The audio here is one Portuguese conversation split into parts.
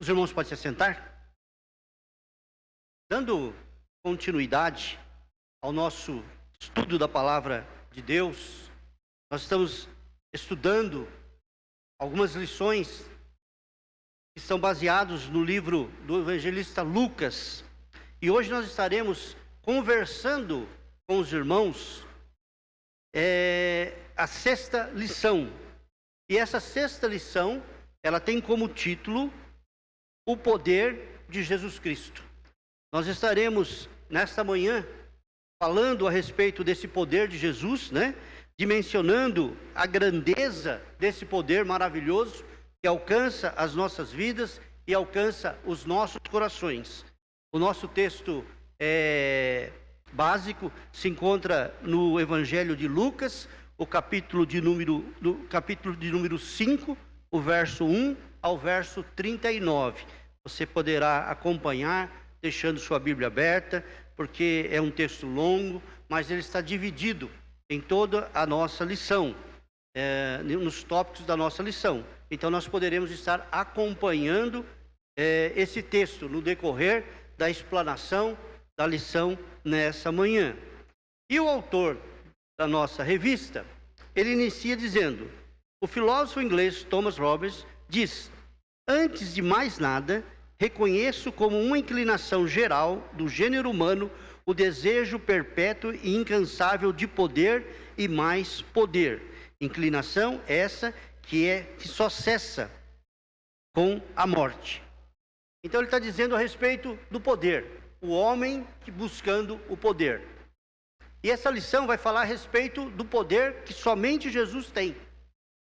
Os irmãos podem se assentar? Dando continuidade ao nosso estudo da palavra de Deus, nós estamos estudando algumas lições que são baseadas no livro do evangelista Lucas. E hoje nós estaremos conversando com os irmãos a sexta lição. E essa sexta lição, ela tem como título o poder de Jesus Cristo. Nós estaremos nesta manhã falando a respeito desse poder de Jesus, dimensionando a grandeza desse poder maravilhoso que alcança as nossas vidas e alcança os nossos corações. O nosso texto básico se encontra no Evangelho de Lucas, o capítulo de número 5, o verso 1 ao verso 39. Você poderá acompanhar deixando sua Bíblia aberta, porque é um texto longo, mas ele está dividido em toda a nossa lição, nos tópicos da nossa lição. Então nós poderemos estar acompanhando esse texto no decorrer da explanação da lição nessa manhã. E o autor da nossa revista, ele inicia dizendo: o filósofo inglês Thomas Robbins diz: antes de mais nada, reconheço como uma inclinação geral do gênero humano o desejo perpétuo e incansável de poder e mais poder. Inclinação essa que só cessa com a morte. Então ele está dizendo a respeito do poder, o homem buscando o poder. E essa lição vai falar a respeito do poder que somente Jesus tem.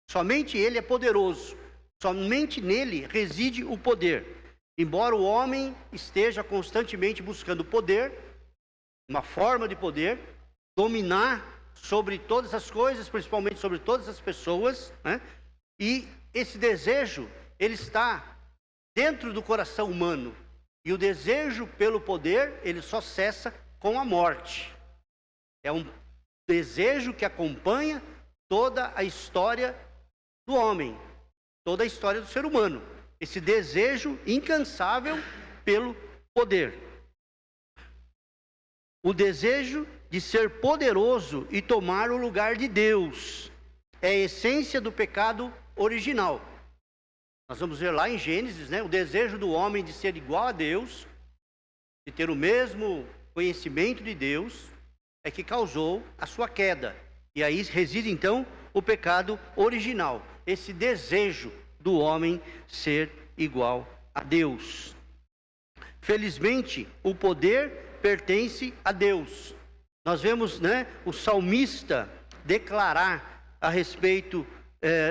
Somente Ele é poderoso. Somente nele reside o poder. Embora o homem esteja constantemente buscando poder, uma forma de poder, dominar sobre todas as coisas, principalmente sobre todas as pessoas, e esse desejo, ele está dentro do coração humano. E o desejo pelo poder, ele só cessa com a morte. É um desejo que acompanha toda a história do homem, toda a história do ser humano. Esse desejo incansável pelo poder. O desejo de ser poderoso e tomar o lugar de Deus é a essência do pecado original. Nós vamos ver lá em Gênesis, o desejo do homem de ser igual a Deus, de ter o mesmo conhecimento de Deus, é que causou a sua queda. E aí reside então o pecado original, esse desejo do homem ser igual a Deus. Felizmente, o poder pertence a Deus. Nós vemos, o salmista declarar a respeito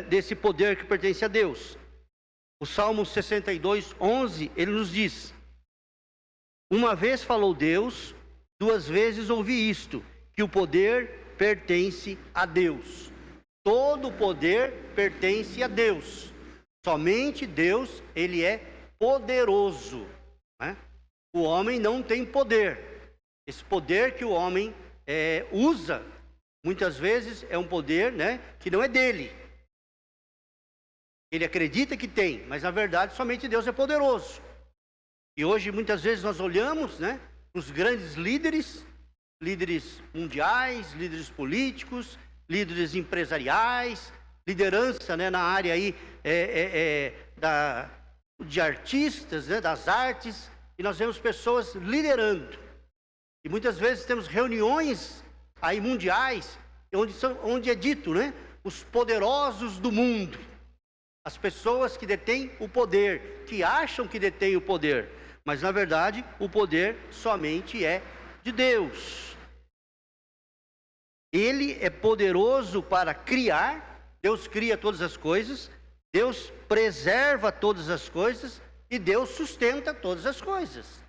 desse poder que pertence a Deus. O Salmo 62, 11, ele nos diz: uma vez falou Deus, duas vezes ouvi isto, que o poder pertence a Deus. Todo o poder pertence a Deus. Somente Deus, ele é poderoso. O homem não tem poder. Esse poder que o homem usa, muitas vezes é um poder que não é dele. Ele acredita que tem, mas na verdade somente Deus é poderoso. E hoje muitas vezes nós olhamos os grandes líderes mundiais, líderes políticos, líderes empresariais, liderança na área aí de artistas, das artes, e nós vemos pessoas liderando. E muitas vezes temos reuniões aí mundiais, onde é dito, os poderosos do mundo. As pessoas que detêm o poder, que acham que detêm o poder, mas na verdade o poder somente é de Deus. Ele é poderoso para criar, Deus cria todas as coisas, Deus preserva todas as coisas e Deus sustenta todas as coisas.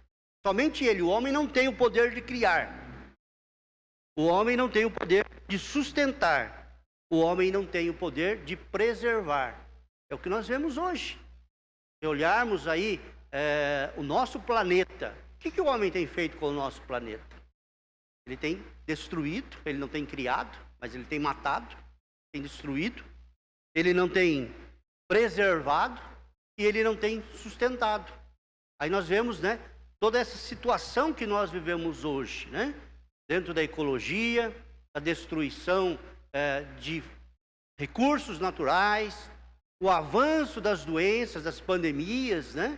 Somente Ele, o homem não tem o poder de criar, o homem não tem o poder de sustentar, o homem não tem o poder de preservar. É o que nós vemos hoje. Se olharmos aí o nosso planeta, o que o homem tem feito com o nosso planeta? Ele tem destruído, ele não tem criado, mas ele tem matado, tem destruído, ele não tem preservado e ele não tem sustentado. Aí nós vemos, né, toda essa situação que nós vivemos hoje, né, dentro da ecologia, a destruição de recursos naturais, o avanço das doenças, das pandemias, né,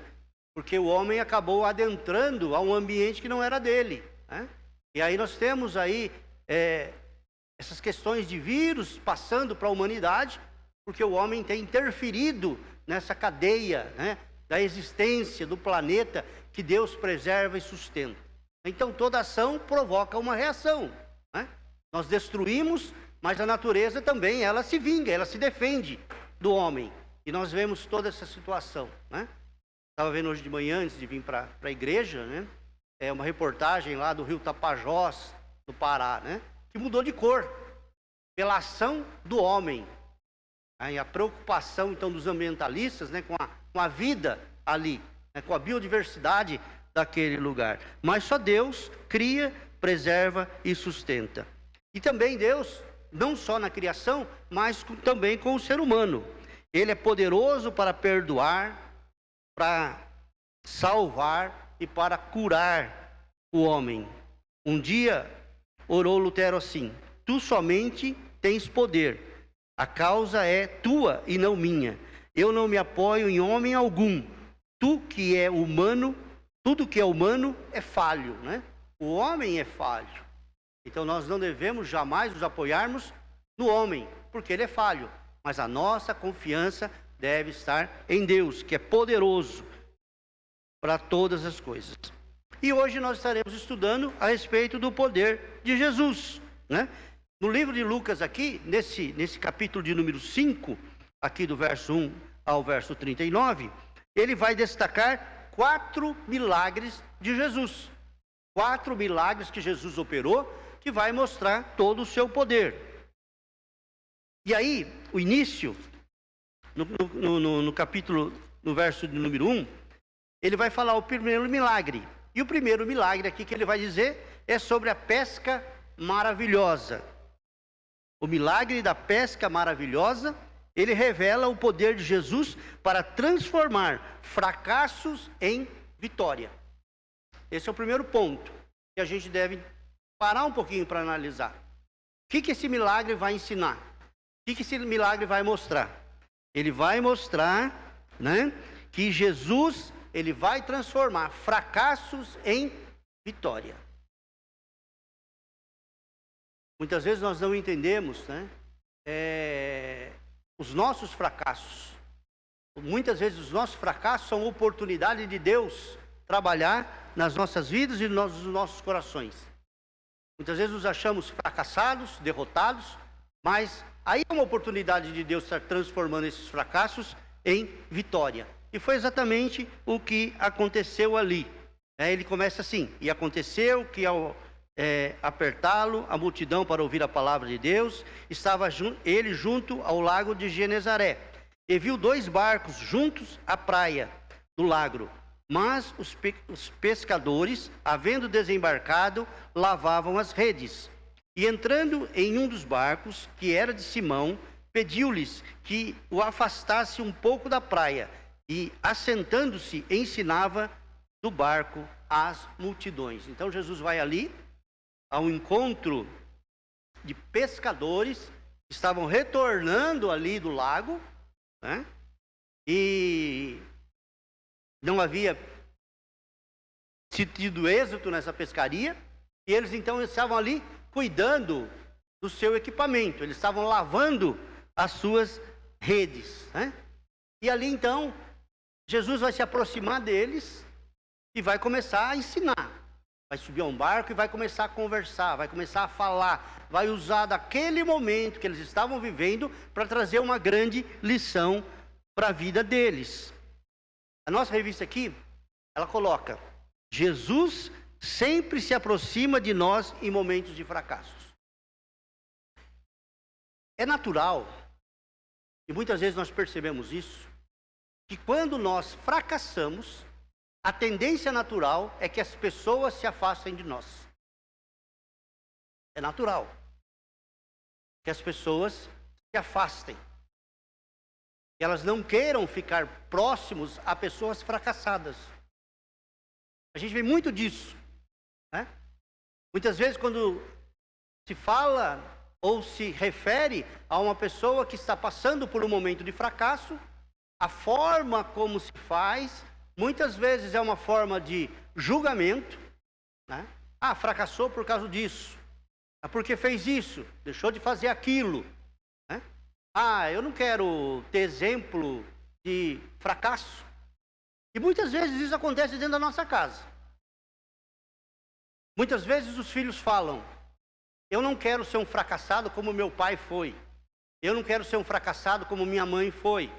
porque o homem acabou adentrando a um ambiente que não era dele, né? E aí nós temos aí essas questões de vírus passando para a humanidade, porque o homem tem interferido nessa cadeia, né, da existência do planeta que Deus preserva e sustenta. Então toda ação provoca uma reação, né? Nós destruímos, mas a natureza também, ela se vinga, ela se defende do homem. E nós vemos toda essa situação, né? Estava vendo hoje de manhã, antes de vir para a igreja, né, uma reportagem lá do rio Tapajós, no Pará, né, que mudou de cor pela ação do homem. Aí a preocupação, então, dos ambientalistas, né, com a vida ali, né, com a biodiversidade daquele lugar. Mas só Deus cria, preserva e sustenta. E também Deus, não só na criação, mas também com o ser humano. Ele é poderoso para perdoar, para salvar e para curar o homem. Um dia orou Lutero assim: tu somente tens poder, a causa é tua e não minha. Eu não me apoio em homem algum. Tu que é humano, tudo que é humano é falho, né? O homem é falho. Então nós não devemos jamais nos apoiarmos no homem, porque ele é falho. Mas a nossa confiança deve estar em Deus, que é poderoso para todas as coisas. E hoje nós estaremos estudando a respeito do poder de Jesus, né? No livro de Lucas aqui, nesse capítulo de número 5, aqui do verso 1 ao verso 39, ele vai destacar 4 milagres de Jesus. 4 milagres que Jesus operou, que vai mostrar todo o seu poder. E aí, o início, no capítulo, no verso de número 1, ele vai falar o primeiro milagre. E o primeiro milagre aqui que ele vai dizer é sobre a pesca maravilhosa. O milagre da pesca maravilhosa, ele revela o poder de Jesus para transformar fracassos em vitória. Esse é o primeiro ponto que a gente deve parar um pouquinho para analisar. O que esse milagre vai ensinar? O que esse milagre vai mostrar? Ele vai mostrar, né, que Jesus, ele vai transformar fracassos em vitória. Muitas vezes nós não entendemos, né, os nossos fracassos. Muitas vezes os nossos fracassos são oportunidade de Deus trabalhar nas nossas vidas e nos nossos corações. Muitas vezes nos achamos fracassados, derrotados, mas aí é uma oportunidade de Deus estar transformando esses fracassos em vitória. E foi exatamente o que aconteceu ali. Ele começa assim: e aconteceu que ao apertá-lo a multidão para ouvir a palavra de Deus, estava ele junto ao lago de Genezaré, e viu 2 barcos juntos à praia do lago. Mas os pescadores, havendo desembarcado, lavavam as redes. E entrando em um dos barcos, que era de Simão, pediu-lhes que o afastasse um pouco da praia, e assentando-se, ensinava do barco as multidões. Então Jesus vai ali ao encontro de pescadores que estavam retornando ali do lago, né? E não havia tido êxito nessa pescaria, e eles então estavam ali cuidando do seu equipamento, eles estavam lavando as suas redes, né? E ali então Jesus vai se aproximar deles e vai começar a ensinar. Vai subir a um barco e vai começar a conversar, vai começar a falar, vai usar daquele momento que eles estavam vivendo para trazer uma grande lição para a vida deles. A nossa revista aqui, ela coloca: Jesus sempre se aproxima de nós em momentos de fracassos. É natural, e muitas vezes nós percebemos isso, que quando nós fracassamos, a tendência natural é que as pessoas se afastem de nós. É natural que as pessoas se afastem. que elas não queiram ficar próximos a pessoas fracassadas. A gente vê muito disso, né? Muitas vezes quando se fala ou se refere a uma pessoa que está passando por um momento de fracasso, a forma como se faz, muitas vezes é uma forma de julgamento, né? Ah, fracassou por causa disso. Ah, porque fez isso, deixou de fazer aquilo, né? Ah, eu não quero ter exemplo de fracasso. E muitas vezes isso acontece dentro da nossa casa. Muitas vezes os filhos falam: eu não quero ser um fracassado como meu pai foi. Eu não quero ser um fracassado como minha mãe foi.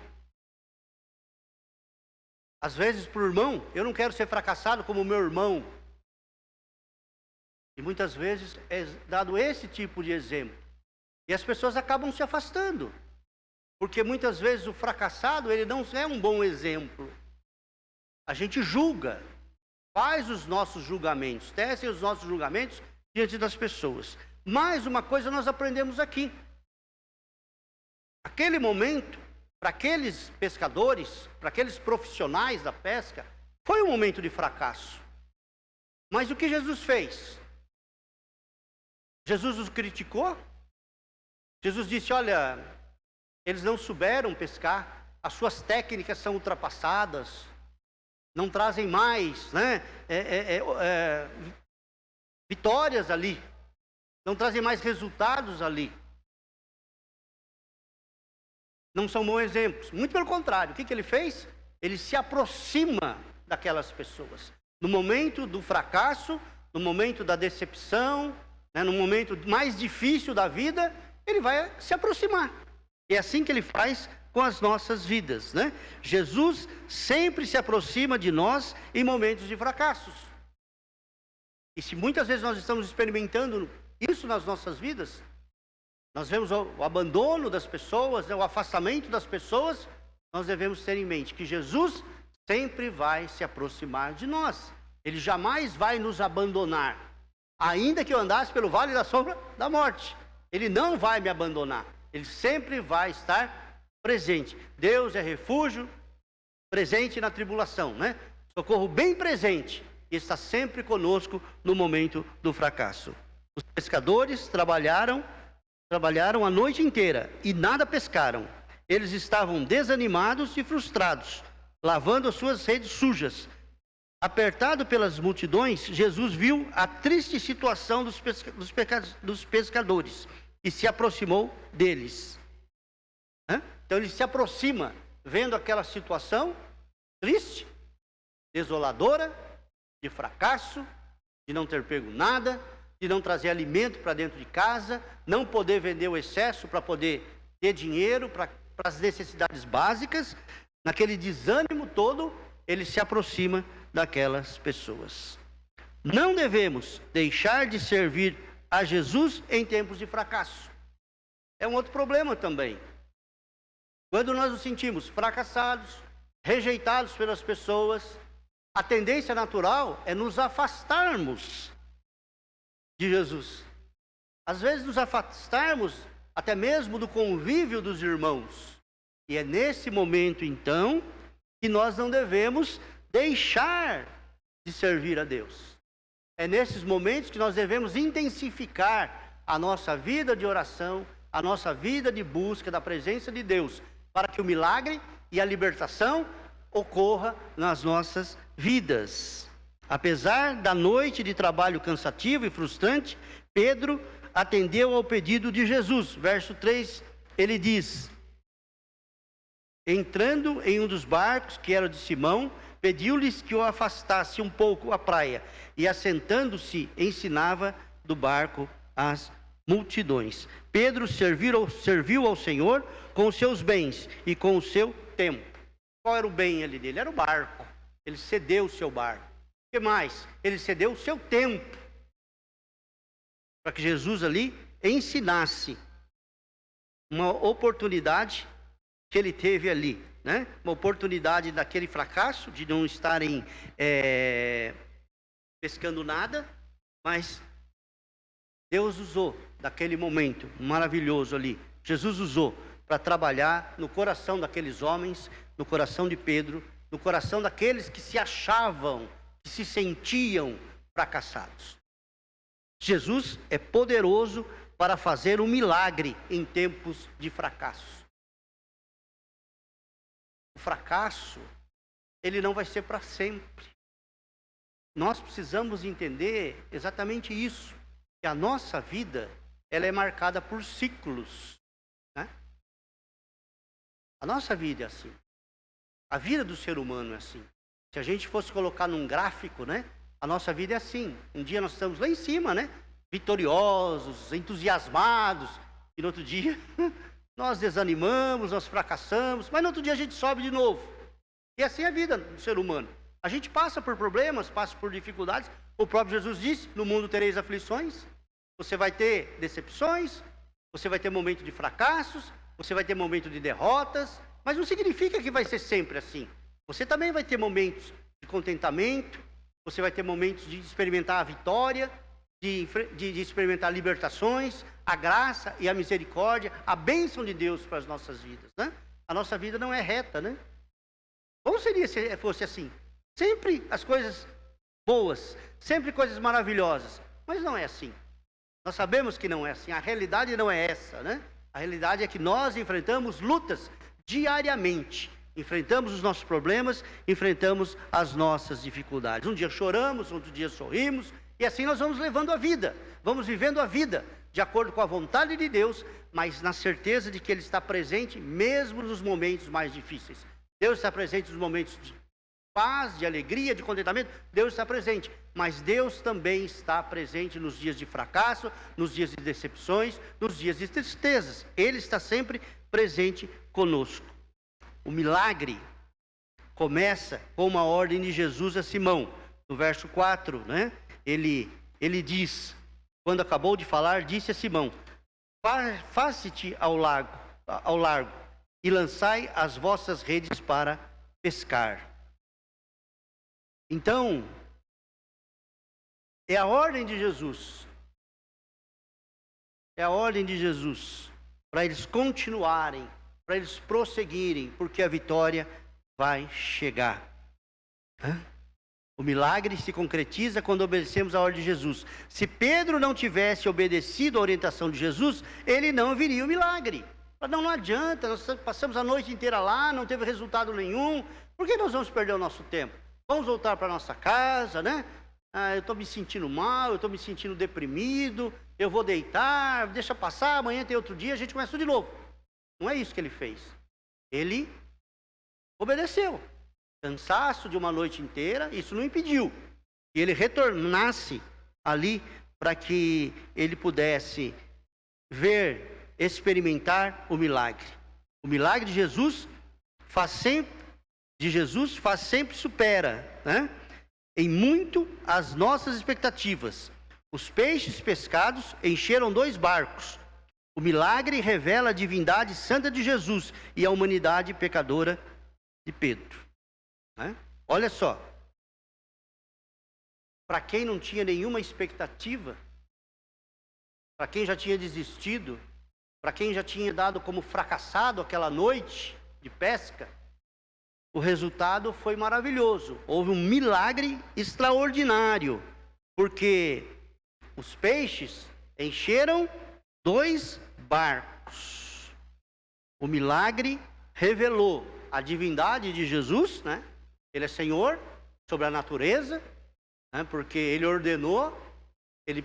Às vezes para o irmão: eu não quero ser fracassado como meu irmão. E muitas vezes é dado esse tipo de exemplo. E as pessoas acabam se afastando. Porque muitas vezes o fracassado, ele não é um bom exemplo. A gente julga, faz os nossos julgamentos, tecem os nossos julgamentos diante das pessoas. Mais uma coisa nós aprendemos aqui. Aquele momento, para aqueles pescadores, para aqueles profissionais da pesca, foi um momento de fracasso. Mas o que Jesus fez? Jesus os criticou? Jesus disse: olha, eles não souberam pescar, as suas técnicas são ultrapassadas, não trazem mais, né, vitórias ali, não trazem mais resultados ali. Não são bons exemplos. Muito pelo contrário, o que ele fez? Ele se aproxima daquelas pessoas. No momento do fracasso, no momento da decepção, né, no momento mais difícil da vida, ele vai se aproximar. É assim que ele faz com as nossas vidas, né? Jesus sempre se aproxima de nós em momentos de fracassos. E se muitas vezes nós estamos experimentando isso nas nossas vidas, nós vemos o abandono das pessoas, né, o afastamento das pessoas, nós devemos ter em mente que Jesus sempre vai se aproximar de nós. Ele jamais vai nos abandonar. Ainda que eu andasse pelo vale da sombra da morte, Ele não vai me abandonar. Ele sempre vai estar presente. Deus é refúgio, presente na tribulação, né? Socorro bem presente. E está sempre conosco no momento do fracasso. Os pescadores trabalharam a noite inteira e nada pescaram. Eles estavam desanimados e frustrados, lavando as suas redes sujas. Apertado pelas multidões, Jesus viu a triste situação dos pescadores e se aproximou deles. Então ele se aproxima, vendo aquela situação triste, desoladora, de fracasso, de não ter pego nada, de não trazer alimento para dentro de casa, não poder vender o excesso para poder ter dinheiro para as necessidades básicas. Naquele desânimo todo, ele se aproxima daquelas pessoas. Não devemos deixar de servir a Jesus em tempos de fracasso. É um outro problema também. Quando nós nos sentimos fracassados, rejeitados pelas pessoas, a tendência natural é nos afastarmos de Jesus. Às vezes nos afastarmos até mesmo do convívio dos irmãos. E é nesse momento, então, que nós não devemos deixar de servir a Deus. É nesses momentos que nós devemos intensificar a nossa vida de oração, a nossa vida de busca da presença de Deus, para que o milagre e a libertação ocorra nas nossas vidas. Apesar da noite de trabalho cansativo e frustrante, Pedro atendeu ao pedido de Jesus. Verso 3, ele diz: entrando em um dos barcos, que era de Simão, pediu-lhes que o afastasse um pouco à praia, e assentando-se, ensinava do barco as multidões. Pedro serviu ao Senhor com os seus bens e com o seu tempo. Qual era o bem ali dele? Era o barco. Ele cedeu o seu barco. O que mais? Ele cedeu o seu tempo, para que Jesus ali ensinasse uma oportunidade que ele teve ali, né? Uma oportunidade daquele fracasso, de não estarem pescando nada, mas Deus usou daquele momento maravilhoso ali, Jesus usou para trabalhar no coração daqueles homens, no coração de Pedro, no coração daqueles que se achavam, que se sentiam fracassados. Jesus é poderoso para fazer um milagre em tempos de fracasso. O fracasso, ele não vai ser para sempre. Nós precisamos entender exatamente isso, que a nossa vida, ela é marcada por ciclos, né? A nossa vida é assim. A vida do ser humano é assim. Se a gente fosse colocar num gráfico, né? A nossa vida é assim. Um dia nós estamos lá em cima, né? Vitoriosos, entusiasmados. E no outro dia, nós desanimamos, nós fracassamos. Mas no outro dia a gente sobe de novo. E assim é a vida do ser humano. A gente passa por problemas, passa por dificuldades. O próprio Jesus disse, no mundo tereis aflições. Você vai ter decepções, você vai ter momentos de fracassos, você vai ter momentos de derrotas. Mas não significa que vai ser sempre assim. Você também vai ter momentos de contentamento, você vai ter momentos de experimentar a vitória, de experimentar libertações, a graça e a misericórdia, a bênção de Deus para as nossas vidas, né? A nossa vida não é reta, né? Como seria se fosse assim? Sempre as coisas boas, sempre coisas maravilhosas, mas não é assim. Nós sabemos que não é assim, a realidade não é essa, né? A realidade é que nós enfrentamos lutas diariamente. Enfrentamos os nossos problemas, enfrentamos as nossas dificuldades. Um dia choramos, outro dia sorrimos, e assim nós vamos levando a vida, vamos vivendo a vida, de acordo com a vontade de Deus, mas na certeza de que Ele está presente, mesmo nos momentos mais difíceis. Deus está presente nos momentos de paz, de alegria, de contentamento, Deus está presente, mas Deus também está presente nos dias de fracasso, nos dias de decepções, nos dias de tristezas. Ele está sempre presente conosco. O milagre começa com uma ordem de Jesus a Simão. No verso 4, né? Ele diz, quando acabou de falar, disse a Simão, faze-te ao largo e lançai as vossas redes para pescar. Então, é a ordem de Jesus. É a ordem de Jesus para eles continuarem, para eles prosseguirem, porque a vitória vai chegar. O milagre se concretiza quando obedecemos a ordem de Jesus. Se Pedro não tivesse obedecido a orientação de Jesus, ele não viria o milagre. Não adianta, nós passamos a noite inteira lá, não teve resultado nenhum. Por que nós vamos perder o nosso tempo? Vamos voltar para a nossa casa, né? Eu estou me sentindo mal, eu estou me sentindo deprimido, eu vou deitar, deixa passar, amanhã tem outro dia, a gente começa de novo. Não é isso que ele fez. Ele obedeceu. Cansaço de uma noite inteira, isso não impediu que ele retornasse ali para que ele pudesse ver, experimentar o milagre. O milagre de Jesus faz sempre supera, né? Em muito as nossas expectativas. Os peixes pescados encheram 2 barcos. O milagre revela a divindade santa de Jesus e a humanidade pecadora de Pedro. Né? Olha só. Para quem não tinha nenhuma expectativa, para quem já tinha desistido, para quem já tinha dado como fracassado aquela noite de pesca, o resultado foi maravilhoso. Houve um milagre extraordinário, porque os peixes encheram 2 barcos. O milagre revelou a divindade de Jesus, né? Ele é Senhor sobre a natureza, né? Porque Ele ordenou, Ele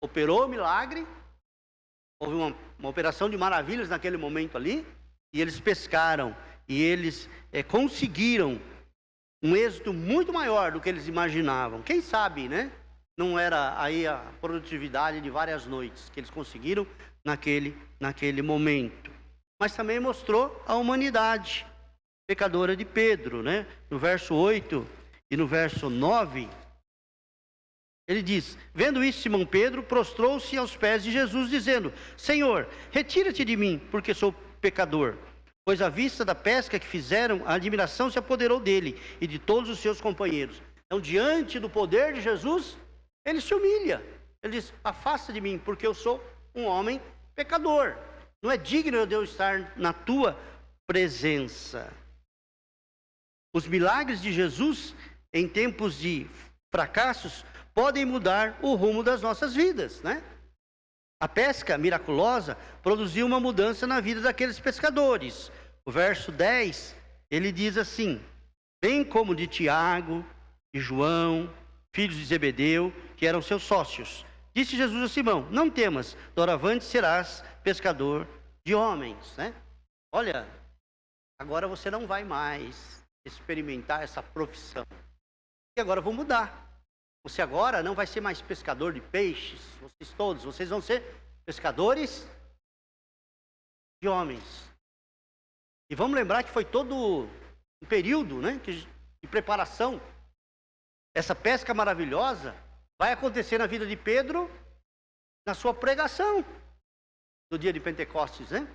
operou o milagre. Houve uma operação de maravilhas naquele momento ali, e eles pescaram, e eles conseguiram um êxito muito maior do que eles imaginavam. Quem sabe, né? Não era aí a produtividade de várias noites que eles conseguiram naquele momento. Mas também mostrou a humanidade pecadora de Pedro, né? No verso 8 e no verso 9, ele diz: vendo isso, Simão Pedro prostrou-se aos pés de Jesus, dizendo: Senhor, retira-te de mim, porque sou pecador. Pois à vista da pesca que fizeram, a admiração se apoderou dele e de todos os seus companheiros. Então, diante do poder de Jesus, ele se humilha. Ele diz: afasta de mim, porque eu sou um homem pecador. Não é digno de eu estar na tua presença. Os milagres de Jesus, em tempos de fracassos, podem mudar o rumo das nossas vidas, né? A pesca miraculosa produziu uma mudança na vida daqueles pescadores. O verso 10, ele diz assim: bem como de Tiago e João, filhos de Zebedeu, que eram seus sócios. Disse Jesus a Simão: não temas, doravante serás pescador de homens, né? Olha, agora você não vai mais experimentar essa profissão. E agora eu vou mudar. Você agora não vai ser mais pescador de peixes, vocês vão ser pescadores de homens. E vamos lembrar que foi todo um período, né, de preparação. Essa pesca maravilhosa vai acontecer na vida de Pedro, na sua pregação, no dia de Pentecostes, né?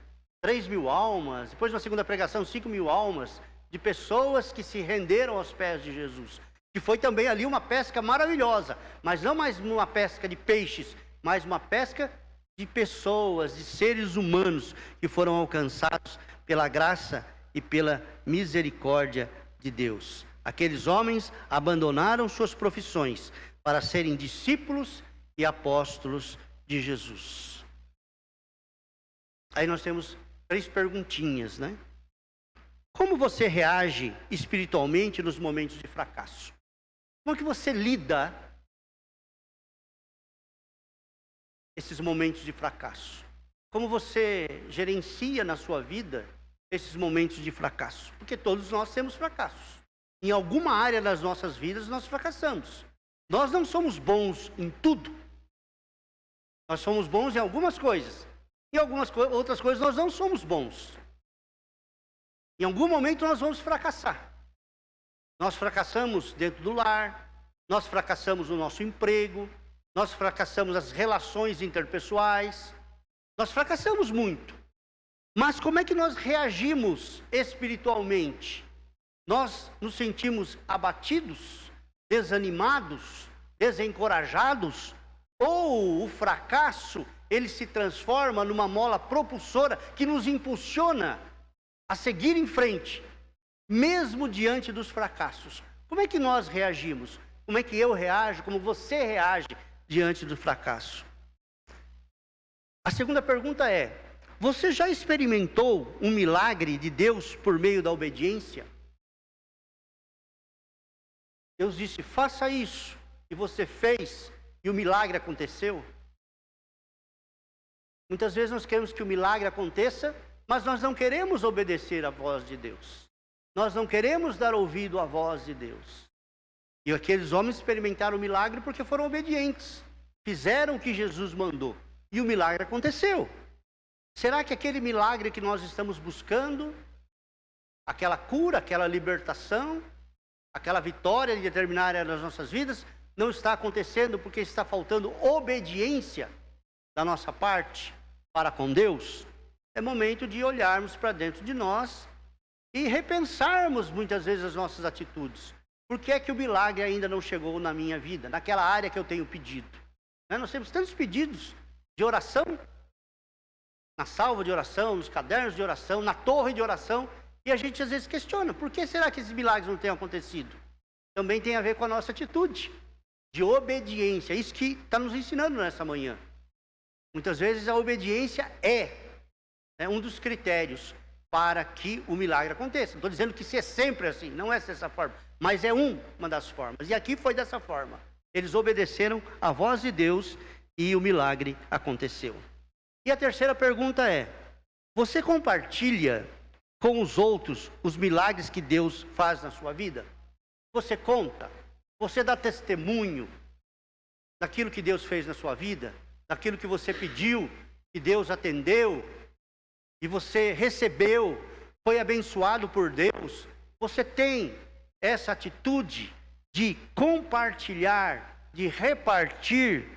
3.000 almas, depois na segunda pregação, 5.000 almas, de pessoas que se renderam aos pés de Jesus. Que foi também ali uma pesca maravilhosa, mas não mais uma pesca de peixes, mas uma pesca de pessoas, de seres humanos que foram alcançados pela graça e pela misericórdia de Deus. Aqueles homens abandonaram suas profissões para serem discípulos e apóstolos de Jesus. Aí nós temos 3 perguntinhas, né? Como você reage espiritualmente nos momentos de fracasso? Como é que você lida esses momentos de fracasso? Como você gerencia na sua vida esses momentos de fracasso? Porque todos nós temos fracassos. Em alguma área das nossas vidas nós fracassamos. Nós não somos bons em tudo. Nós somos bons em algumas coisas. Em algumas outras coisas nós não somos bons. Em algum momento nós vamos fracassar. Nós fracassamos dentro do lar, nós fracassamos no nosso emprego, nós fracassamos nas relações interpessoais, nós fracassamos muito. Mas como é que nós reagimos espiritualmente? Nós nos sentimos abatidos, desanimados, desencorajados? Ou o fracasso, ele se transforma numa mola propulsora que nos impulsiona a seguir em frente, mesmo diante dos fracassos? Como é que nós reagimos? Como é que eu reajo? Como você reage diante do fracasso? A segunda pergunta é: você já experimentou um milagre de Deus por meio da obediência? Deus disse: faça isso, e você fez, e o milagre aconteceu. Muitas vezes nós queremos que o milagre aconteça, mas nós não queremos obedecer à voz de Deus. Nós não queremos dar ouvido à voz de Deus. E aqueles homens experimentaram o milagre porque foram obedientes. Fizeram o que Jesus mandou. E o milagre aconteceu. Será que aquele milagre que nós estamos buscando, aquela cura, aquela libertação, aquela vitória em determinada área das nossas vidas, não está acontecendo porque está faltando obediência da nossa parte para com Deus? É momento de olharmos para dentro de nós e repensarmos muitas vezes as nossas atitudes. Por que é que o milagre ainda não chegou na minha vida, naquela área que eu tenho pedido? Nós temos tantos pedidos de oração, na salva de oração, nos cadernos de oração, na torre de oração, e a gente às vezes questiona: por que será que esses milagres não têm acontecido? Também tem a ver com a nossa atitude de obediência. Isso que está nos ensinando nessa manhã. Muitas vezes a obediência é um dos critérios para que o milagre aconteça. Não estou dizendo que isso é sempre assim, não é dessa forma, mas é uma das formas. E aqui foi dessa forma. Eles obedeceram à voz de Deus e o milagre aconteceu. E a terceira pergunta é: você compartilha com os outros os milagres que Deus faz na sua vida? Você conta? Você dá testemunho daquilo que Deus fez na sua vida? Daquilo que você pediu, que Deus atendeu, e você recebeu, foi abençoado por Deus? Você tem essa atitude de compartilhar, de repartir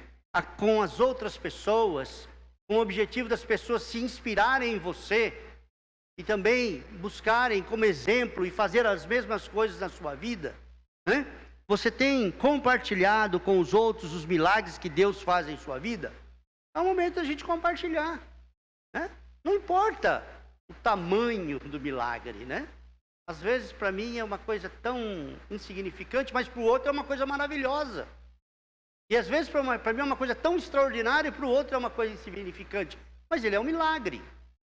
com as outras pessoas, com o objetivo das pessoas se inspirarem em você e também buscarem como exemplo e fazer as mesmas coisas na sua vida, né? Você tem compartilhado com os outros os milagres que Deus faz em sua vida? É o momento da gente compartilhar, né? Não importa o tamanho do milagre, né? Às vezes para mim é uma coisa tão insignificante, mas para o outro é uma coisa maravilhosa. E às vezes para mim é uma coisa tão extraordinária e para o outro é uma coisa insignificante. Mas ele é um milagre.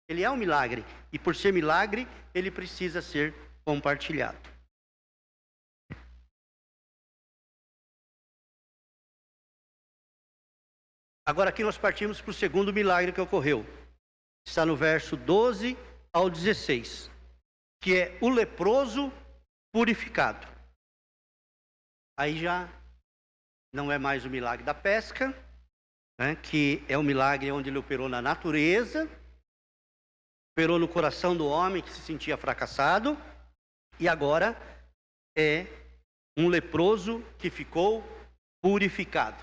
Ele é um milagre. E por ser milagre, ele precisa ser compartilhado. Agora aqui nós partimos para o segundo milagre que ocorreu. Está no verso 12 ao 16. Que é o leproso purificado. Aí já não é mais o milagre da pesca, né, que é um milagre onde ele operou na natureza, operou no coração do homem que se sentia fracassado, e agora é um leproso que ficou purificado.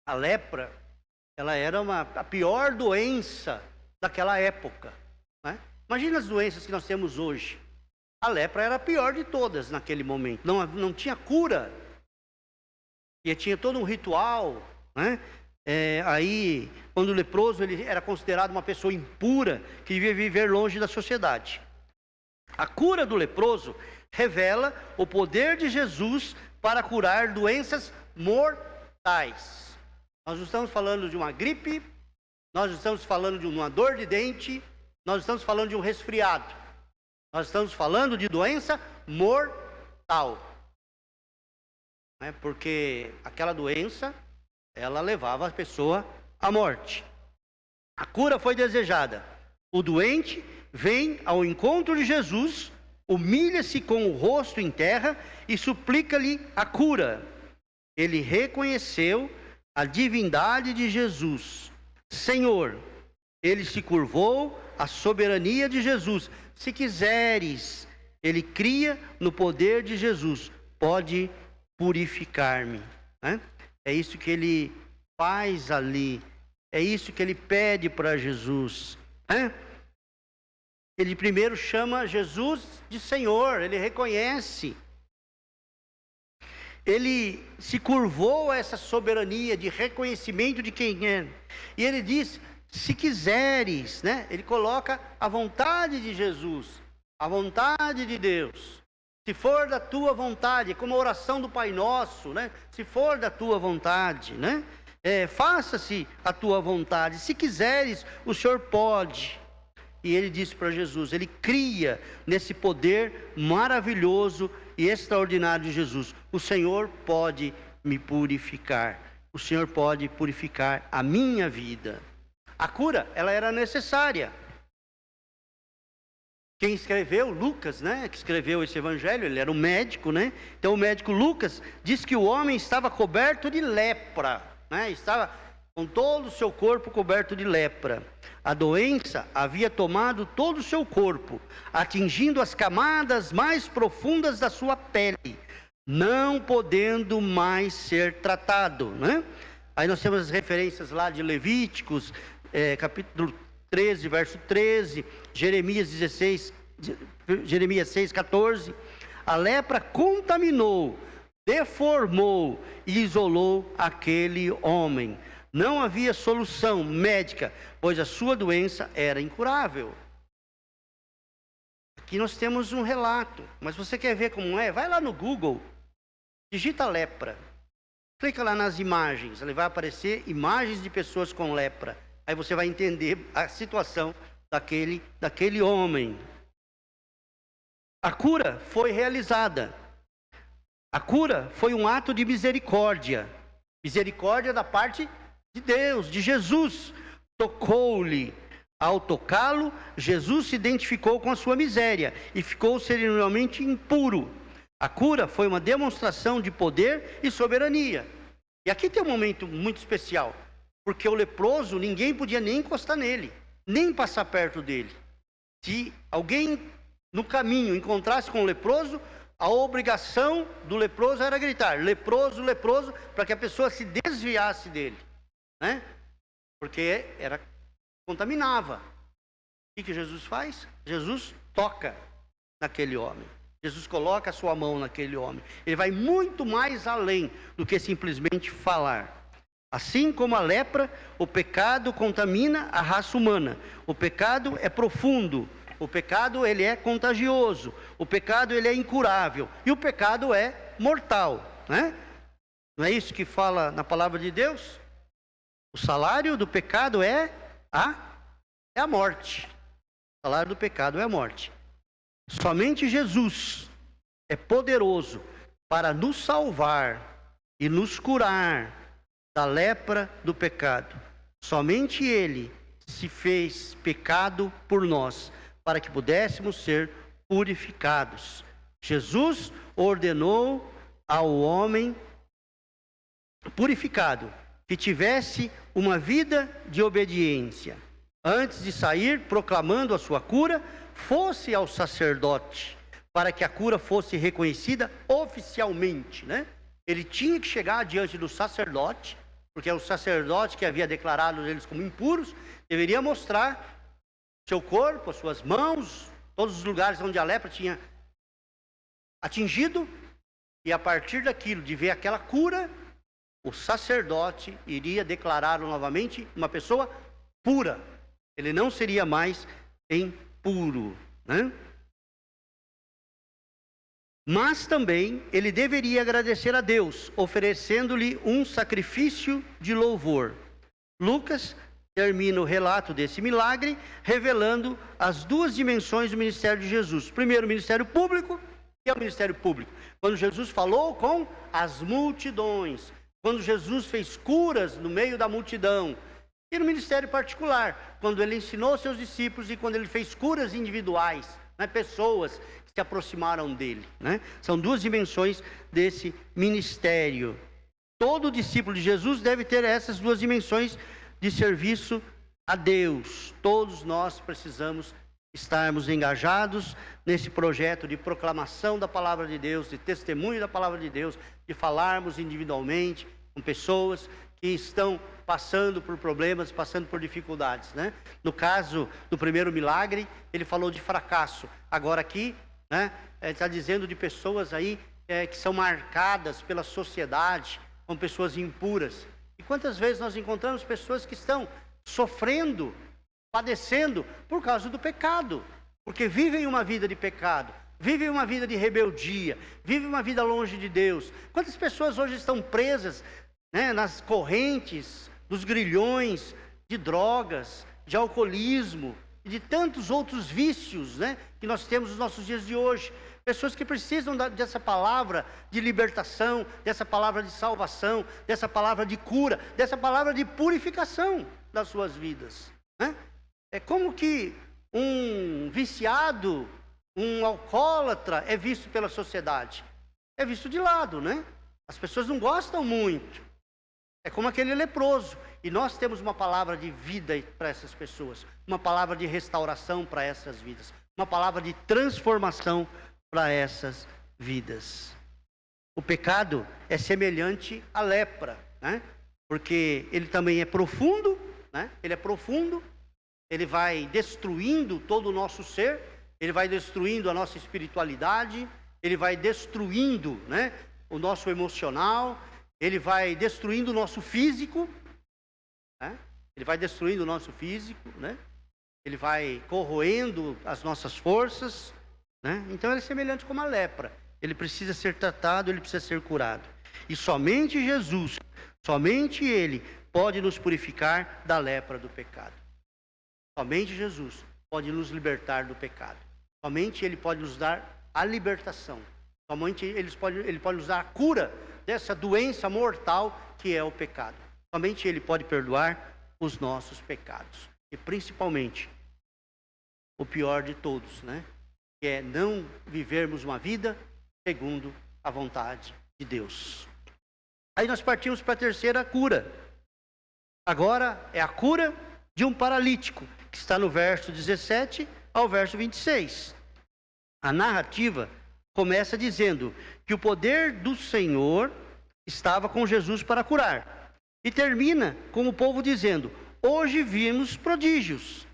A lepra, ela era a pior doença daquela época, né? Imagina as doenças que nós temos hoje. A lepra era a pior de todas naquele momento. Não tinha cura. E tinha todo um ritual, né? Aí, quando o leproso ele era considerado uma pessoa impura, que devia viver longe da sociedade. A cura do leproso revela o poder de Jesus para curar doenças mortais. Nós não estamos falando de uma gripe, nós não estamos falando de uma dor de dente, nós estamos falando de um resfriado. Nós estamos falando de doença mortal. Porque aquela doença, ela levava a pessoa à morte. A cura foi desejada. O doente vem ao encontro de Jesus, humilha-se com o rosto em terra e suplica-lhe a cura. Ele reconheceu a divindade de Jesus. Senhor, ele se curvou à soberania de Jesus. Se quiseres, ele cria no poder de Jesus. Pode purificar-me. Né? É isso que ele faz ali. É isso que ele pede para Jesus. Né? Ele primeiro chama Jesus de Senhor. Ele reconhece. Ele se curvou a essa soberania de reconhecimento de quem é. E ele diz, se quiseres, né? Ele coloca a vontade de Jesus, a vontade de Deus. Se for da tua vontade, como a oração do Pai Nosso, né? Se for da tua vontade, né? Faça-se a tua vontade. Se quiseres, o Senhor pode. E ele disse para Jesus, ele cria nesse poder maravilhoso e extraordinário de Jesus. O Senhor pode me purificar. O Senhor pode purificar a minha vida. A cura, ela era necessária. Quem escreveu, Lucas, né, que escreveu esse evangelho, ele era um médico, né? Então o médico Lucas diz que o homem estava coberto de lepra, né? Estava com todo o seu corpo coberto de lepra. A doença havia tomado todo o seu corpo, atingindo as camadas mais profundas da sua pele, não podendo mais ser tratado, né? Aí nós temos as referências lá de Levíticos, capítulo 13, verso 13, Jeremias 6, 14. A lepra contaminou, deformou e isolou aquele homem. Não havia solução médica, pois a sua doença era incurável. Aqui nós temos um relato, mas você quer ver como é? Vai lá no Google, digita lepra, clica lá nas imagens, ali vai aparecer imagens de pessoas com lepra. Aí você vai entender a situação daquele homem. A cura foi realizada. A cura foi um ato de misericórdia. Misericórdia da parte de Deus, de Jesus. Tocou-lhe. Ao tocá-lo, Jesus se identificou com a sua miséria e ficou cerimonialmente impuro. A cura foi uma demonstração de poder e soberania. E aqui tem um momento muito especial, porque o leproso, ninguém podia nem encostar nele, nem passar perto dele. Se alguém no caminho encontrasse com o leproso, a obrigação do leproso era gritar, leproso, leproso, para que a pessoa se desviasse dele, né? Porque contaminava. O que Jesus faz? Jesus toca naquele homem. Jesus coloca a sua mão naquele homem. Ele vai muito mais além do que simplesmente falar. Assim como a lepra, o pecado contamina a raça humana. O pecado é profundo. O pecado, ele é contagioso. O pecado, ele é incurável. E o pecado é mortal, né? Não é isso que fala na palavra de Deus? O salário do pecado é a morte. O salário do pecado é a morte. Somente Jesus é poderoso para nos salvar e nos curar da lepra do pecado. Somente Ele se fez pecado por nós, para que pudéssemos ser purificados. Jesus ordenou ao homem purificado que tivesse uma vida de obediência. Antes de sair proclamando a sua cura, fosse ao sacerdote, para que a cura fosse reconhecida oficialmente, né? Ele tinha que chegar diante do sacerdote, porque é o sacerdote que havia declarado eles como impuros, deveria mostrar seu corpo, as suas mãos, todos os lugares onde a lepra tinha atingido, e a partir daquilo, de ver aquela cura, o sacerdote iria declará-lo novamente uma pessoa pura. Ele não seria mais impuro, né? Mas também ele deveria agradecer a Deus, oferecendo-lhe um sacrifício de louvor. Lucas termina o relato desse milagre, revelando as duas dimensões do ministério de Jesus. Primeiro, o ministério público, que é o ministério público. Quando Jesus falou com as multidões, quando Jesus fez curas no meio da multidão. E no ministério particular, quando ele ensinou seus discípulos e quando ele fez curas individuais, né, pessoas que se aproximaram dele, né? São duas dimensões desse ministério. Todo discípulo de Jesus deve ter essas duas dimensões de serviço a Deus. Todos nós precisamos estarmos engajados nesse projeto de proclamação da palavra de Deus, de testemunho da palavra de Deus, de falarmos individualmente com pessoas que estão passando por problemas, passando por dificuldades, né? No caso do primeiro milagre, ele falou de fracasso. Agora aqui, né, ele está dizendo de pessoas aí que são marcadas pela sociedade como pessoas impuras. E quantas vezes nós encontramos pessoas que estão sofrendo, padecendo por causa do pecado, porque vivem uma vida de pecado, vivem uma vida de rebeldia, vivem uma vida longe de Deus. Quantas pessoas hoje estão presas, né, nas correntes, dos grilhões de drogas, de alcoolismo e de tantos outros vícios, né, que nós temos nos nossos dias de hoje. Pessoas que precisam dessa palavra de libertação, dessa palavra de salvação, dessa palavra de cura, dessa palavra de purificação das suas vidas, né? É como que um viciado, um alcoólatra é visto pela sociedade. É visto de lado, né? As pessoas não gostam muito. É como aquele leproso. E nós temos uma palavra de vida para essas pessoas. Uma palavra de restauração para essas vidas. Uma palavra de transformação para essas vidas. O pecado é semelhante à lepra, né? Porque ele também é profundo, né? Ele é profundo. Ele vai destruindo todo o nosso ser, ele vai destruindo a nossa espiritualidade, ele vai destruindo, né, o nosso emocional, ele vai destruindo o nosso físico, né? Ele vai destruindo o nosso físico, né? Ele vai corroendo as nossas forças, né? Então ele é semelhante como a lepra, ele precisa ser tratado, ele precisa ser curado. E somente Jesus, somente Ele pode nos purificar da lepra do pecado. Somente Jesus pode nos libertar do pecado. Somente Ele pode nos dar a libertação. Somente Ele pode nos dar a cura dessa doença mortal que é o pecado. Somente Ele pode perdoar os nossos pecados. E principalmente, o pior de todos, né? Que é não vivermos uma vida segundo a vontade de Deus. Aí nós partimos para a terceira cura. Agora é a cura de um paralítico, que está no verso 17 ao verso 26. A narrativa começa dizendo que o poder do Senhor estava com Jesus para curar. E termina com o povo dizendo: hoje vimos prodígios.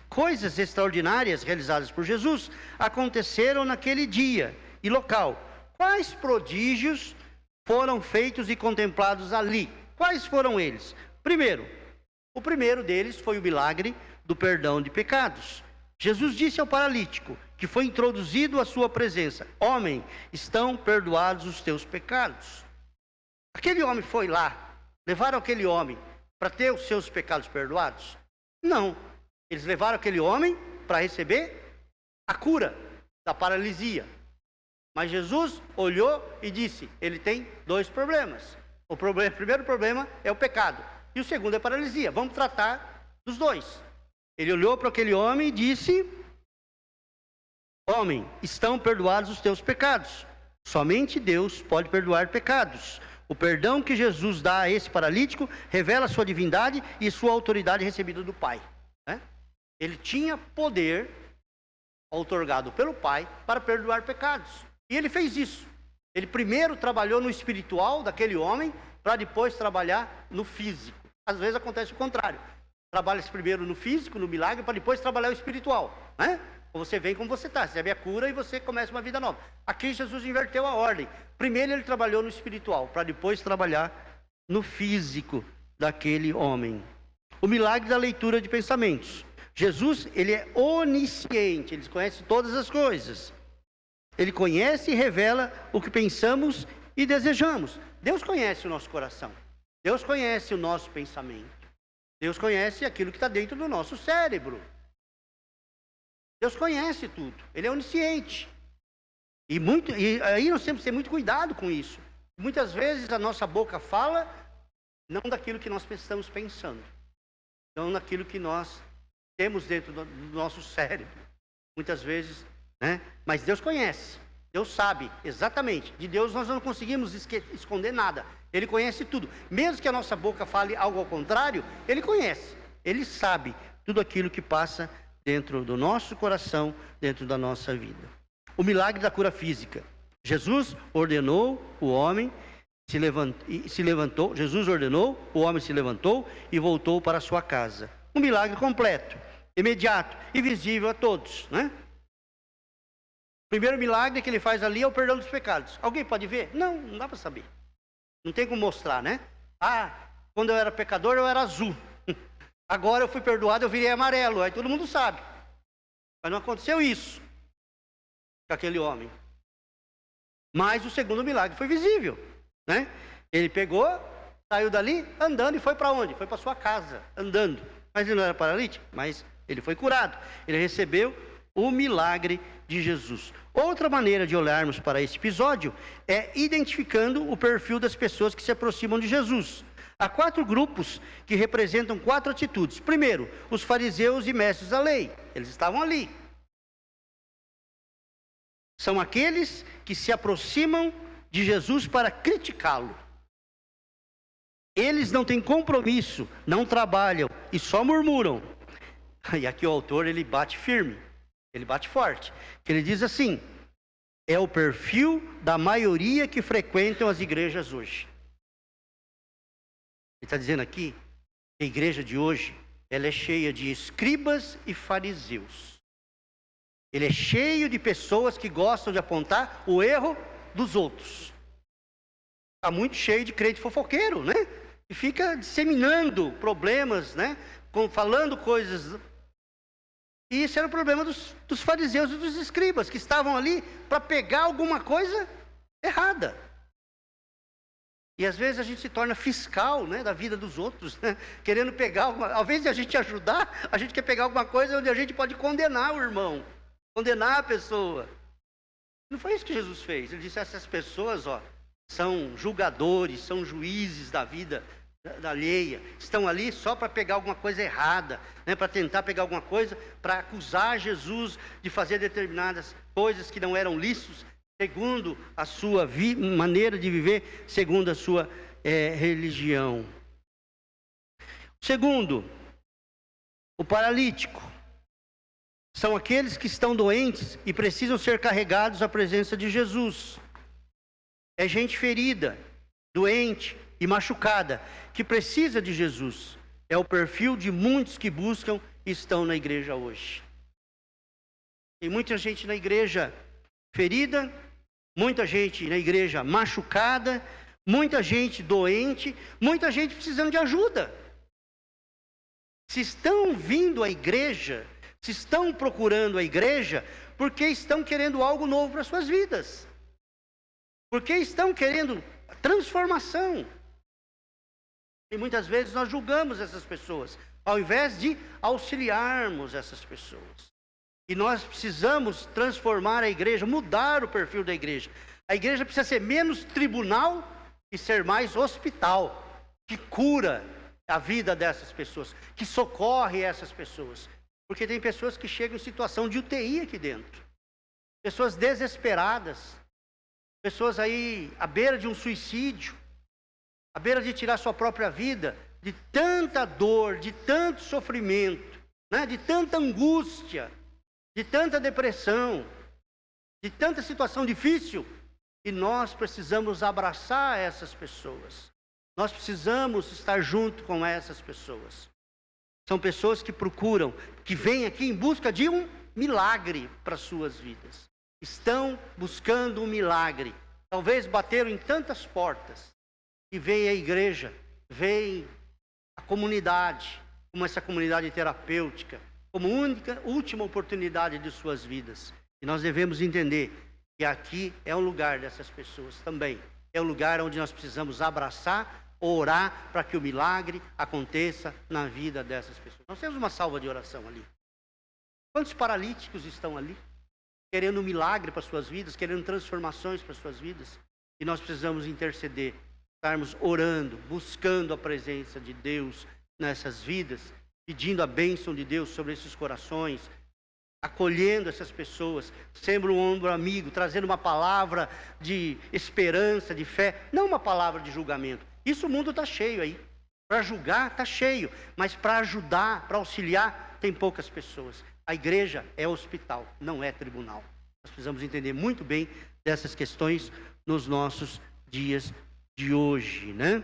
Coisas extraordinárias realizadas por Jesus aconteceram naquele dia e local. Quais prodígios foram feitos e contemplados ali? Quais foram eles? O primeiro deles foi o milagre do perdão de pecados. Jesus disse ao paralítico, que foi introduzido à sua presença: homem, estão perdoados os teus pecados. Aquele homem foi lá, levaram aquele homem para ter os seus pecados perdoados? Não, eles levaram aquele homem para receber a cura da paralisia. Mas Jesus olhou e disse: ele tem dois problemas. O primeiro problema é o pecado, e o segundo é a paralisia. Vamos tratar dos dois. Ele olhou para aquele homem e disse: homem, estão perdoados os teus pecados. Somente Deus pode perdoar pecados. O perdão que Jesus dá a esse paralítico revela sua divindade e sua autoridade recebida do Pai, né? Ele tinha poder outorgado pelo Pai para perdoar pecados. E ele fez isso. Ele primeiro trabalhou no espiritual daquele homem, para depois trabalhar no físico. Às vezes acontece o contrário. Trabalha-se primeiro no físico, no milagre, para depois trabalhar o espiritual, né? Ou você vem como você está, recebe a cura e você começa uma vida nova. Aqui Jesus inverteu a ordem. Primeiro ele trabalhou no espiritual, para depois trabalhar no físico daquele homem. O milagre da leitura de pensamentos. Jesus, ele é onisciente, ele conhece todas as coisas. Ele conhece e revela o que pensamos e desejamos. Deus conhece o nosso coração. Deus conhece o nosso pensamento. Deus conhece aquilo que está dentro do nosso cérebro. Deus conhece tudo. Ele é onisciente. E aí nós temos que ter muito cuidado com isso. Muitas vezes a nossa boca fala não daquilo que nós estamos pensando, não daquilo que nós temos dentro do nosso cérebro. Muitas vezes, né? Mas Deus conhece. Deus sabe exatamente. De Deus nós não conseguimos esconder nada. Ele conhece tudo. Mesmo que a nossa boca fale algo ao contrário, Ele conhece. Ele sabe tudo aquilo que passa dentro do nosso coração, dentro da nossa vida. O milagre da cura física. Jesus ordenou o homem se levantou. Jesus ordenou, o homem se levantou e voltou para sua casa. Um milagre completo, imediato e visível a todos, né? O primeiro milagre que ele faz ali é o perdão dos pecados. Alguém pode ver? Não, não dá para saber. Não tem como mostrar, né? Quando eu era pecador eu era azul. Agora eu fui perdoado, eu virei amarelo. Aí todo mundo sabe. Mas não aconteceu isso com aquele homem. Mas o segundo milagre foi visível, né? Ele pegou, saiu dali andando e foi para onde? Foi para sua casa, andando. Mas ele não era paralítico, mas ele foi curado. Ele recebeu o milagre de Jesus. Outra maneira de olharmos para esse episódio é identificando o perfil das pessoas que se aproximam de Jesus. Há 4 grupos que representam 4 atitudes. Primeiro, os fariseus e mestres da lei. Eles estavam ali. São aqueles que se aproximam de Jesus para criticá-lo. Eles não têm compromisso, não trabalham e só murmuram. E aqui o autor, ele bate firme, ele bate forte. Ele diz assim: é o perfil da maioria que frequentam as igrejas hoje. Ele está dizendo aqui que a igreja de hoje, ela é cheia de escribas e fariseus. Ele é cheio de pessoas que gostam de apontar o erro dos outros. Está muito cheio de crente fofoqueiro, né? E fica disseminando problemas, né? Falando coisas. E esse era o problema dos fariseus e dos escribas, que estavam ali para pegar alguma coisa errada. E às vezes a gente se torna fiscal, né, da vida dos outros, né? Querendo pegar ao invés de a gente ajudar, a gente quer pegar alguma coisa onde a gente pode condenar o irmão, condenar a pessoa. Não foi isso que Jesus fez. Ele disse: essas pessoas, são julgadores, são juízes da vida da alheia, estão ali só para pegar alguma coisa errada, né? Para tentar pegar alguma coisa, para acusar Jesus de fazer determinadas coisas que não eram lícitas, segundo a sua maneira de viver, segundo a sua religião. Segundo, o paralítico. São aqueles que estão doentes e precisam ser carregados à presença de Jesus. É gente ferida, doente e machucada, que precisa de Jesus. É o perfil de muitos que buscam e estão na igreja hoje. Tem muita gente na igreja ferida, muita gente na igreja machucada, muita gente doente, muita gente precisando de ajuda. Se estão vindo à igreja, se estão procurando a igreja, porque estão querendo algo novo para suas vidas. Porque estão querendo transformação. E muitas vezes nós julgamos essas pessoas, ao invés de auxiliarmos essas pessoas. E nós precisamos transformar a igreja, mudar o perfil da igreja. A igreja precisa ser menos tribunal e ser mais hospital, que cura a vida dessas pessoas, que socorre essas pessoas. Porque tem pessoas que chegam em situação de UTI aqui dentro. Pessoas desesperadas. Pessoas aí à beira de um suicídio. À beira de tirar sua própria vida. De tanta dor, de tanto sofrimento, né? De tanta angústia, de tanta depressão, de tanta situação difícil. E nós precisamos abraçar essas pessoas. Nós precisamos estar junto com essas pessoas. São pessoas que procuram, que vêm aqui em busca de um milagre para suas vidas. Estão buscando um milagre. Talvez bateram em tantas portas. E vem a igreja, vem a comunidade, como essa comunidade terapêutica, como última oportunidade de suas vidas. E nós devemos entender que aqui é um lugar dessas pessoas também. É um lugar onde nós precisamos abraçar, orar para que o milagre aconteça na vida dessas pessoas. Nós temos uma salva de oração ali. Quantos paralíticos estão ali? Querendo um milagre para suas vidas, querendo transformações para suas vidas. E nós precisamos interceder, estarmos orando, buscando a presença de Deus nessas vidas, pedindo a bênção de Deus sobre esses corações, acolhendo essas pessoas, sendo um ombro amigo, trazendo uma palavra de esperança, de fé, não uma palavra de julgamento. Isso o mundo está cheio aí. Para julgar está cheio, mas para ajudar, para auxiliar, tem poucas pessoas. A igreja é hospital, não é tribunal. Nós precisamos entender muito bem dessas questões nos nossos dias de hoje, né?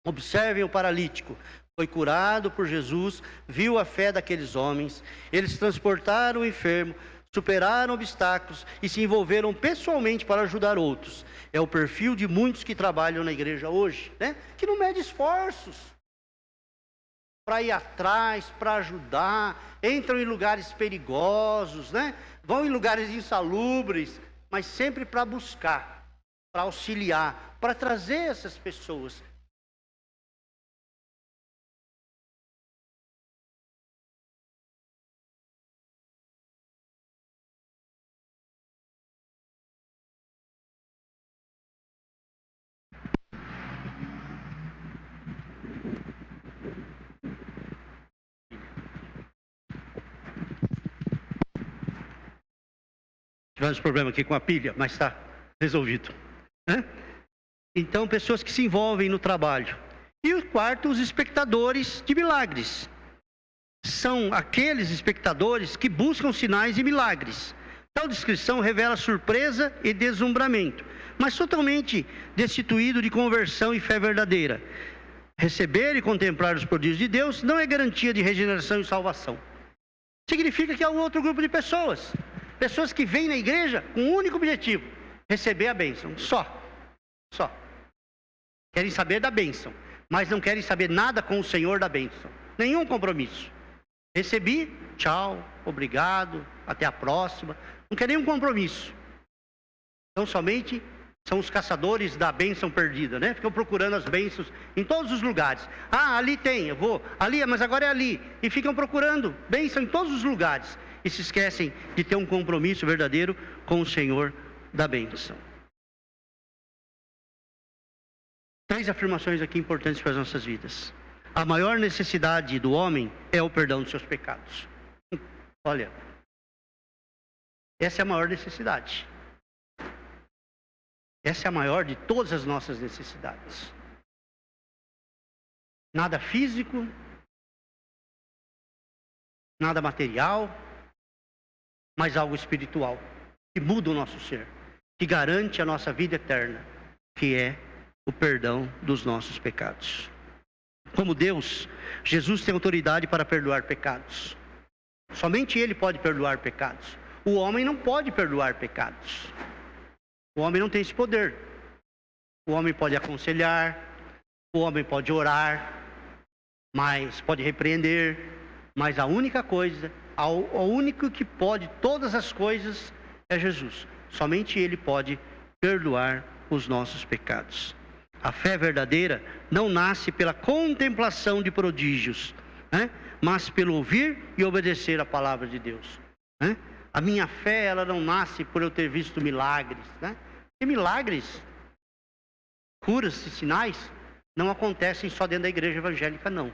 Observem o paralítico. Foi curado por Jesus, viu a fé daqueles homens, eles transportaram o enfermo, superaram obstáculos e se envolveram pessoalmente para ajudar outros. É o perfil de muitos que trabalham na igreja hoje, né? Que não mede esforços para ir atrás, para ajudar, entram em lugares perigosos, né? Vão em lugares insalubres, mas sempre para buscar, para auxiliar, para trazer essas pessoas. Tivemos problema aqui com a pilha, mas está resolvido, né? Então, pessoas que se envolvem no trabalho. E o quarto, os espectadores de milagres. São aqueles espectadores que buscam sinais e milagres. Tal descrição revela surpresa e deslumbramento, mas totalmente destituído de conversão e fé verdadeira. Receber e contemplar os prodígios de Deus não é garantia de regeneração e salvação. Significa que há um outro grupo de pessoas. Pessoas que vêm na igreja com um único objetivo: receber a bênção. Só. Querem saber da bênção, mas não querem saber nada com o Senhor da bênção. Nenhum compromisso. Recebi, tchau, obrigado, até a próxima. Não quer nenhum compromisso. Então somente são os caçadores da bênção perdida, né? Ficam procurando as bênçãos em todos os lugares. Ah, ali tem, eu vou. Ali, mas agora é ali. E ficam procurando bênção em todos os lugares. E se esquecem de ter um compromisso verdadeiro com o Senhor da bênção. 3 afirmações aqui importantes para as nossas vidas. A maior necessidade do homem é o perdão dos seus pecados. Olha, essa é a maior necessidade. Essa é a maior de todas as nossas necessidades. Nada físico, nada material, mas algo espiritual, que muda o nosso ser, que garante a nossa vida eterna, que é o perdão dos nossos pecados. Como Deus, Jesus tem autoridade para perdoar pecados. Somente Ele pode perdoar pecados. O homem não pode perdoar pecados. O homem não tem esse poder. O homem pode aconselhar, o homem pode orar, mas pode repreender, mas a única coisa, o único que pode todas as coisas é Jesus. Somente Ele pode perdoar os nossos pecados. A fé verdadeira não nasce pela contemplação de prodígios, né? Mas pelo ouvir e obedecer a palavra de Deus, né? A minha fé, ela não nasce por eu ter visto milagres, né? E milagres, curas e sinais não acontecem só dentro da igreja evangélica, não.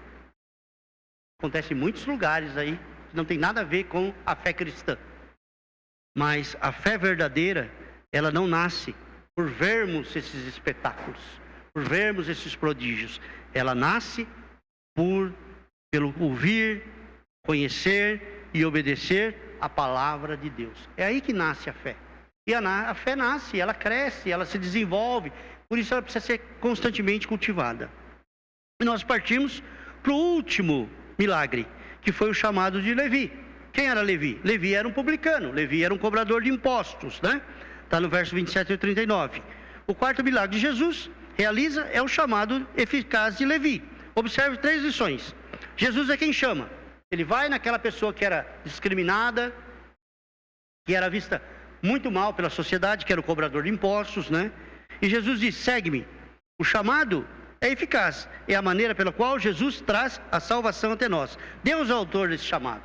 Acontece em muitos lugares aí, que não tem nada a ver com a fé cristã. Mas a fé verdadeira, ela não nasce por vermos esses espetáculos, por vermos esses prodígios. Ela nasce pelo ouvir, conhecer e obedecer a palavra de Deus. É aí que nasce a fé. E a fé nasce, ela cresce, ela se desenvolve. Por isso ela precisa ser constantemente cultivada. E nós partimos para o último milagre, que foi o chamado de Levi. Quem era Levi? Levi era um publicano, Levi era um cobrador de impostos, né? Está no verso 27 e 39. O quarto milagre de Jesus realiza é o chamado eficaz de Levi. Observe 3 lições. Jesus é quem chama. Ele vai naquela pessoa que era discriminada, que era vista muito mal pela sociedade, que era o cobrador de impostos, né? E Jesus diz: segue-me. O chamado é eficaz. É a maneira pela qual Jesus traz a salvação até nós. Deus é o autor desse chamado.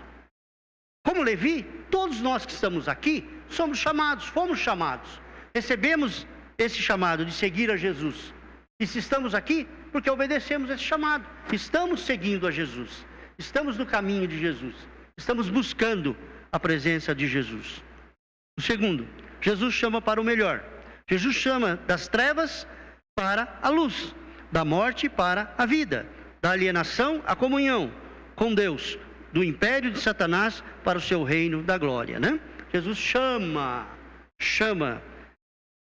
Como Levi, todos nós que estamos aqui somos chamados, fomos chamados. Recebemos esse chamado de seguir a Jesus. E se estamos aqui, porque obedecemos esse chamado. Estamos seguindo a Jesus. Estamos no caminho de Jesus. Estamos buscando a presença de Jesus. O segundo, Jesus chama para o melhor. Jesus chama das trevas para a luz, da morte para a vida, da alienação à comunhão com Deus, do império de Satanás para o seu reino da glória, né? Jesus chama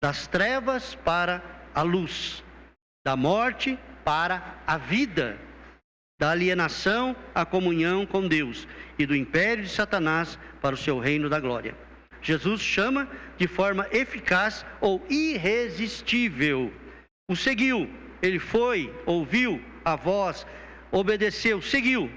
das trevas para a luz, da morte para a vida, da alienação à comunhão com Deus e do império de Satanás para o seu reino da glória. Jesus chama de forma eficaz ou irresistível. O seguiu, ele foi, ouviu a voz, obedeceu, seguiu.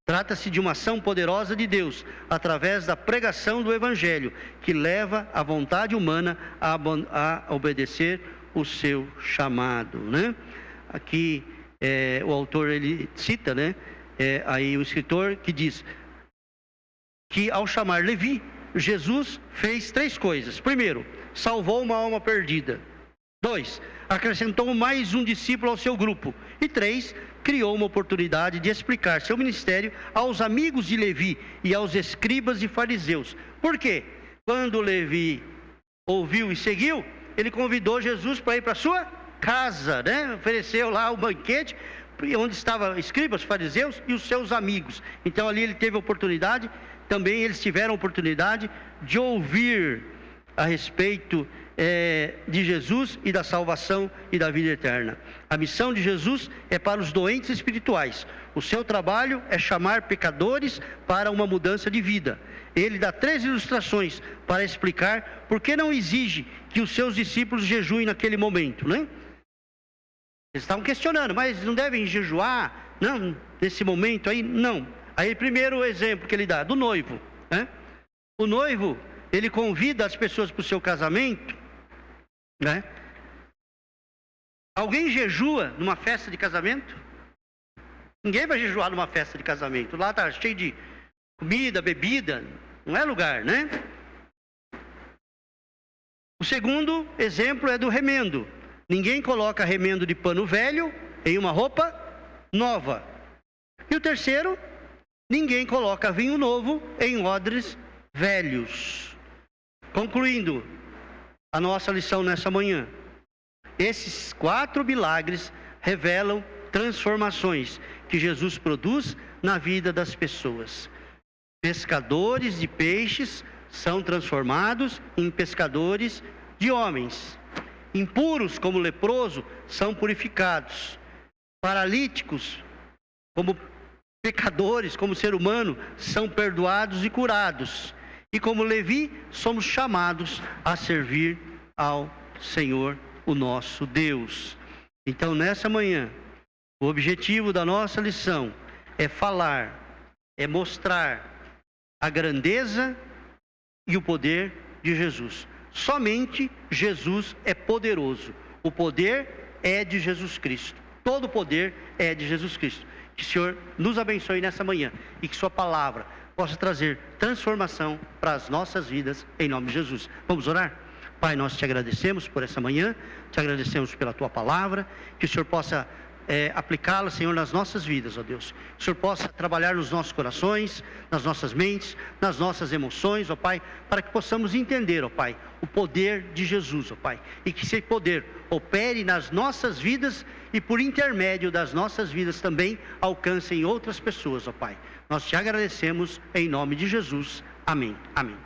Trata-se de uma ação poderosa de Deus, através da pregação do Evangelho, que leva a vontade humana a obedecer o seu chamado, né? Aqui o autor ele cita, né? Aí o escritor que diz que ao chamar Levi, Jesus fez 3 coisas. Primeiro, salvou uma alma perdida. 2, acrescentou mais um discípulo ao seu grupo. E 3, criou uma oportunidade de explicar seu ministério aos amigos de Levi e aos escribas e fariseus. Por quê? Quando Levi ouviu e seguiu, ele convidou Jesus para ir para a sua casa, né? Ofereceu lá o banquete, onde estavam escribas, fariseus e os seus amigos. Então ali ele teve a oportunidade, também eles tiveram a oportunidade de ouvir a respeito de Jesus e da salvação e da vida eterna. A missão de Jesus é para os doentes espirituais. O seu trabalho é chamar pecadores para uma mudança de vida. Ele dá 3 ilustrações para explicar por que não exige que os seus discípulos jejuem naquele momento, né? Eles estavam questionando, mas não devem jejuar? Não, nesse momento aí, não. Aí, primeiro exemplo que ele dá, do noivo, né? O noivo, ele convida as pessoas para o seu casamento, né? Alguém jejua numa festa de casamento? Ninguém vai jejuar numa festa de casamento. Lá está cheio de comida, bebida, não é lugar, né? O segundo exemplo é do remendo. Ninguém coloca remendo de pano velho em uma roupa nova. E o terceiro, ninguém coloca vinho novo em odres velhos. Concluindo a nossa lição nessa manhã, esses 4 milagres revelam transformações que Jesus produz na vida das pessoas. Pescadores de peixes são transformados em pescadores de homens. Impuros, como leproso, são purificados. Paralíticos, como pecadores, como ser humano, são perdoados e curados. E como Levi, somos chamados a servir ao Senhor o nosso Deus. Então, nessa manhã, o objetivo da nossa lição é falar, é mostrar a grandeza e o poder de Jesus. Somente Jesus é poderoso. O poder é de Jesus Cristo. Todo o poder é de Jesus Cristo. Que o Senhor nos abençoe nessa manhã e que sua palavra possa trazer transformação para as nossas vidas, em nome de Jesus. Vamos orar? Pai, nós te agradecemos por essa manhã, te agradecemos pela tua palavra, que o Senhor possa aplicá-la, Senhor, nas nossas vidas, ó Deus. Que o Senhor possa trabalhar nos nossos corações, nas nossas mentes, nas nossas emoções, ó Pai, para que possamos entender, ó Pai, o poder de Jesus, ó Pai, e que esse poder opere nas nossas vidas e por intermédio das nossas vidas também alcancem outras pessoas, ó Pai. Nós te agradecemos em nome de Jesus. Amém. Amém.